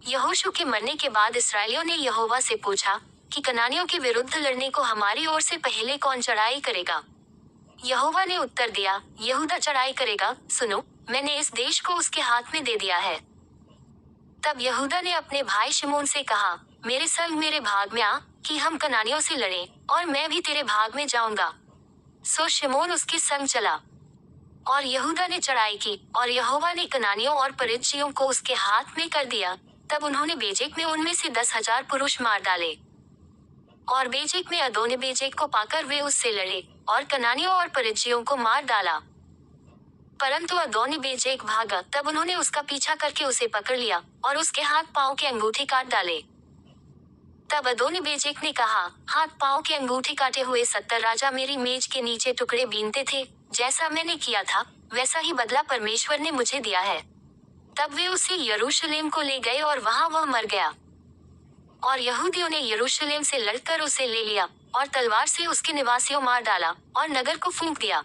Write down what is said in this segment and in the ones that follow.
यहोशू के मरने के बाद इस्राएलियों ने यहोवा से पूछा कि कनानियों के विरुद्ध लड़ने को हमारी ओर से पहले कौन चढ़ाई करेगा। यहोवा ने उत्तर दिया, यहूदा चढ़ाई करेगा। सुनो, मैंने इस देश को उसके हाथ में दे दिया है। तब यहूदा ने अपने भाई शिमोन से कहा, मेरे संग मेरे भाग में आ कि हम कनानियों से लड़ें, और मैं भी तेरे भाग में जाऊंगा। सो शिमोन उसके संग चला और यहूदा ने चढ़ाई की, और यहोवा ने कनानियों और परिज्जियों को उसके हाथ में कर दिया। तब उन्होंने बेजेक में उनमें से 10,000 पुरुष मार डाले, और बेजेक में अदोनी बेजेक को पाकर वे उससे लड़े और कनानियों और परिज्जियों को मार डाला। परंतु अदोनी बेजेक भागा। तब उन्होंने उसका पीछा करके उसे पकड़ लिया और उसके हाथ पांव के अंगूठे काट डाले। तब अदोनी बेजेक ने कहा, हाथ पांव के अंगूठे काटे हुए 70 राजा मेरी मेज के नीचे टुकड़े बीनते थे। जैसा मैंने किया था वैसा ही बदला परमेश्वर ने मुझे दिया है। तब वे उसे यरूशलेम को ले गए और वहां वह मर गया। और यहूदियों ने यरूशलेम से लड़कर उसे ले लिया और तलवार से उसके निवासियों मार डाला और नगर को फूंक दिया।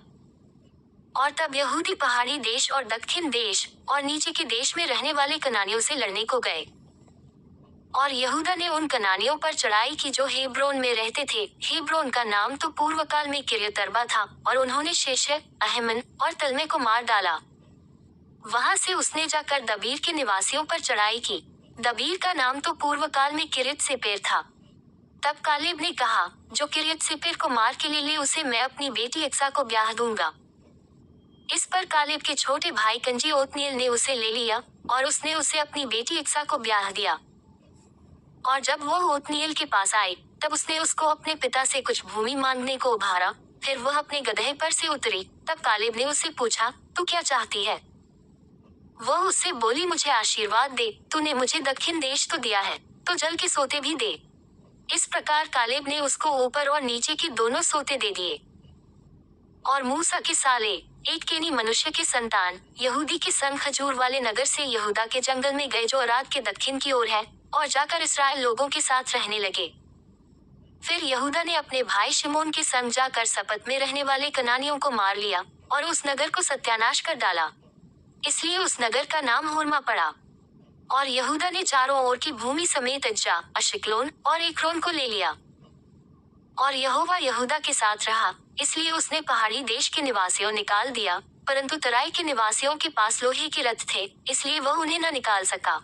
और तब यहूदी पहाड़ी देश और दक्षिण देश और नीचे के देश में रहने वाले कनानियों से लड़ने को गए। और यहूदा ने उन कनानियों पर चढ़ाई की जो हेब्रोन में रहते थे। हेब्रोन का नाम तो पूर्व काल में किर्यत अर्बा था। और उन्होंने शेशर, अहमन और तलमे को मार डाला। वहां से उसने जाकर दबीर के निवासियों पर चढ़ाई की। दबीर का नाम तो पूर्व काल में किर्यत सेपेर था। तब कालेब ने कहा, जो किर्यत सेपेर को मार के ले ले उसे मैं अपनी बेटी अक्सा को ब्याह दूंगा। इस पर कालेब के छोटे भाई कंजी ओतनीएल ने उसे ले लिया और उसने उसे अपनी बेटी अक्सा को ब्याह दिया। और जब वो ओतनीएल के पास आई तब उसने उसको अपने पिता से कुछ भूमि मांगने को उभारा। फिर वह अपने गदहे पर से उतरी। तब कालेब ने उससे पूछा, तू क्या चाहती है? वह उससे बोली, मुझे आशीर्वाद दे, तूने मुझे दक्षिण देश तो दिया है, तो जल के सोते भी दे। इस प्रकार कालेब ने उसको ऊपर और नीचे के दोनों सोते दे दिए। और मूसा के साले, एक केनी मनुष्य के संतान, यहूदी के संग खजूर वाले नगर से यहूदा के जंगल में गए जो अराद के दक्षिण की ओर है, और जाकर इस्राएल लोगों के साथ रहने लगे। फिर यहूदा ने अपने भाई शिमोन के संग जाकर सपत में रहने वाले कनानियों को मार लिया और उस नगर को सत्यानाश कर डाला। इसलिए उस नगर का नाम होर्मा पड़ा। और यहूदा ने चारों ओर की भूमि समेत अज्जा, अशिकलोन और एक्रोन को ले लिया। और यहोवा यहूदा के साथ रहा, इसलिए उसने पहाड़ी देश के निवासियों निकाल दिया, परंतु तराई के निवासियों के पास लोहे के रथ थे, इसलिए वह उन्हें न निकाल सका।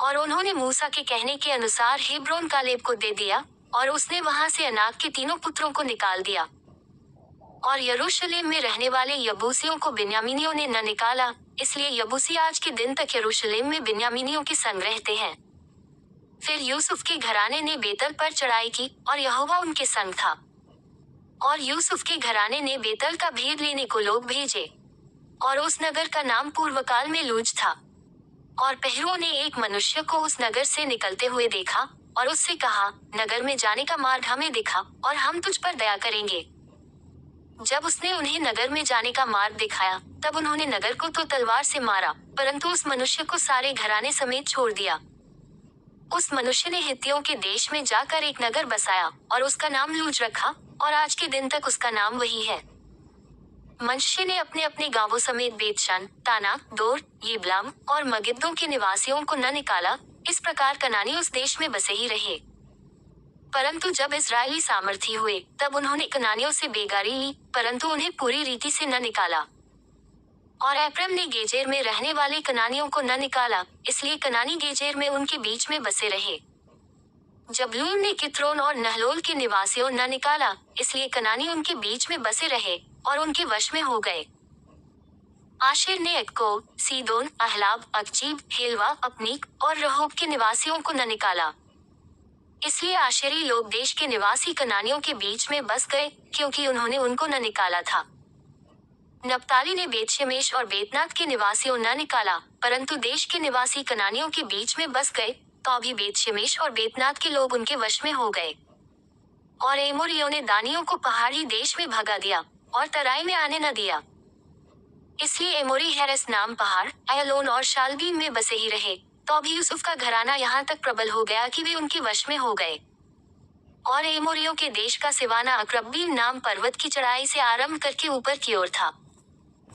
और उन्होंने मूसा के कहने के अनुसार हेब्रोन कालेब को दे दिया, और उसने वहां से अनाक के तीनों पुत्रों को निकाल दिया। और यरूशलेम में रहने वाले यबूसियों को बिन्यामीनियों ने न निकाला, इसलिए यबूसी आज के दिन तक यरूशलेम में बिन्यामीनियों के संग रहते हैं। फिर यूसुफ के घराने ने बेतल पर चढ़ाई की, और यहोवा उनके संग था। और यूसुफ के घराने ने बेतल का भेद लेने को लोग भेजे, और उस नगर का नाम पूर्वकाल में लूज था। और पहरुओं ने एक मनुष्य को उस नगर से निकलते हुए देखा और उससे कहा, नगर में जाने का मार्ग हमें दिखा और हम तुझ पर दया करेंगे। जब उसने उन्हें नगर में जाने का मार्ग दिखाया तब उन्होंने नगर को तो तलवार से मारा, परंतु उस मनुष्य को सारे घराने समेत छोड़ दिया। उस मनुष्य ने हित्तियों के देश में जाकर एक नगर बसाया और उसका नाम लूज रखा, और आज के दिन तक उसका नाम वही है। मनुष्य ने अपने अपने गांवों समेत बेतशान, तानाक, दोर, यिबलाम और मगिद्दों के निवासियों को न निकाला। इस प्रकार कनानी उस देश में बसे ही रहे। परंतु जब इजरायली सामर्थी हुए तब उन्होंने कनानियों से बेगारी ली, परंतु उन्हें पूरी रीति से न निकाला। और एप्रैम ने गेजेर में रहने वाले कनानियों को न निकाला, इसलिए कनानी गेजेर में उनके बीच में बसे रहे। जबलून ने कित्रोन और नहलोल के निवासियों न निकाला, इसलिए कनानी उनके बीच में बसे रहे और उनके वश में हो गए। आशेर ने अक्को, सीदोन, अहलाब, अकजीब, हेलवा, अपनीक और रहोब के निवासियों को न निकाला। इसलिए आशेरी लोग देश के निवासी कनानियों के बीच में बस गए, क्योंकि उन्होंने उनको न निकाला था। नप्ताली ने बेतशेमेश और बेतनात के निवासियों न निकाला, परंतु देश के निवासी कनानियों के बीच में बस गए, तो भी बेतशेमेश और बेतनात के लोग उनके वश में हो गए। और एमोरियों ने दानियों को पहाड़ी देश में भगा दिया और तराई में आने न दिया। इसलिए एमोरी हेरेस नाम पहाड़, अयलोन और शालबीम में बसे ही रहे, तो भी यूसुफ का घराना यहाँ तक प्रबल हो गया कि वे उनके वश में हो गए। और एमोरियों के देश का सिवाना अक्रब्बीम नाम पर्वत की चढ़ाई से आरंभ करके ऊपर की ओर था।